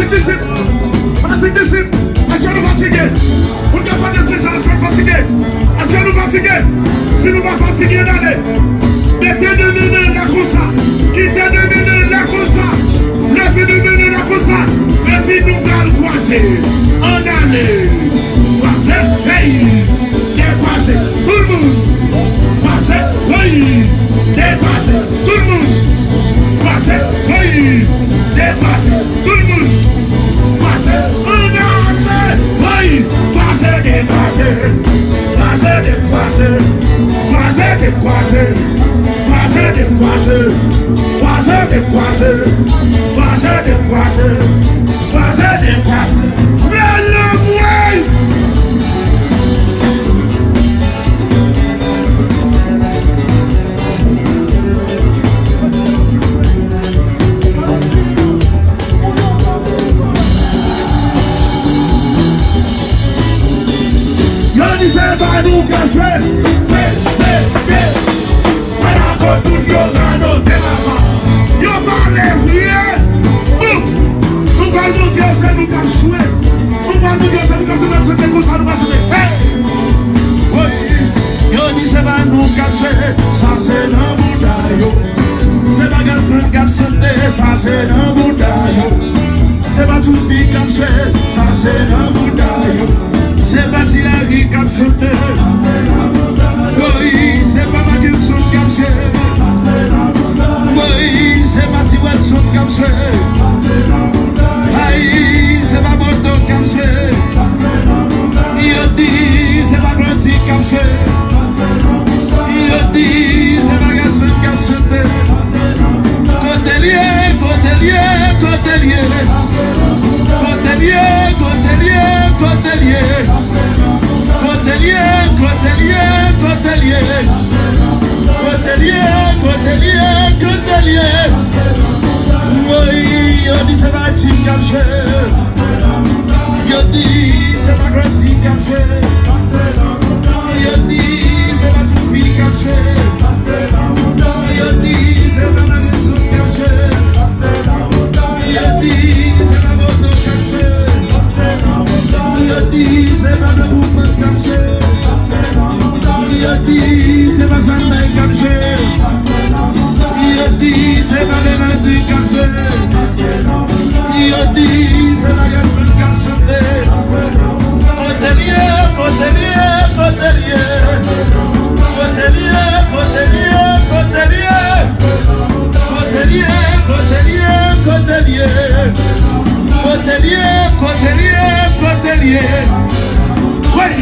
Pratique disciple. Pratique disciple. Est-ce que nous fatigués? Pour que faire des spéciales, est-ce que nous fatigués? Est-ce que nous fatigués? Si nous ne pas fatigués, d'aller. Mettez de mener la cosa. Quittez de mener la cosa. Levez de mener la cosa. Et puis nous allons croiser. En année. Croiser, hey. Dépasser tout le monde. Croiser, oui. Dépasser tout le monde. Croiser, oui. Dépasser tout le monde. Croiser, en année. Oui. Croiser, dépasser. Croiser, dépasser. Croiser, dépasser. Croiser, dépasser. Croiser, dépasser. Croiser, dépasser. Croiser, dépasser. Relève-moi. C'est pas nous qui jouons, c'est bien. Voilà qu'on tout y aura nos démarrants. Yo parlez vrai. Nous parlons de c'est nous qui jouons. Nous parlons de c'est nous qui jouons. C'est comme ça nous passons. Oui, yo dit c'est pas nous qui jouons. Ça c'est dans Bouddha. C'est pas Gaston qui a chanté. Ça c'est dans Bouddha. C'est pas tout le monde qui jouons. Ça c'est dans Bouddha. C'est pas Tilari qui a chanté. Oui, c'est pas Magilson qui a chanté. Oui, c'est pas Tiwatson qui a chanté. Aïe, c'est pas Bodo qui a chanté. Yodi, c'est pas Grandi qui a chanté. Yodi, c'est pas Gaston qui a chanté. Cotelier, Cotelier, Cotelier. Cotelier, Cotelier, Cotelier. Cotelier, Cotelier, Cotelier. Cotelier, Cotelier, Cotelier. Oui, yo dit c'est pas Tim qui a joué. Yo dit c'est pas Grand Tim qui a joué. Yo dit c'est pas Toupi qui a joué. Yo dit c'est pas Marisson qui a joué. Yo dit c'est pas Bodo qui a joué. Yo dit c'est pas le mouvement qui a joué. Yo dit c'est pas Sanday qui a joué. Yo dit c'est pas Mélanie qui a joué. Yo dit c'est pas Gaston qui a chanté. Cotelier, Cotelier, Cotelier. Cotelier, Cotelier, Cotelier. Cotelier, Cotelier, Cotelier. Cotelier, Cotelier, Cotelier. Oui.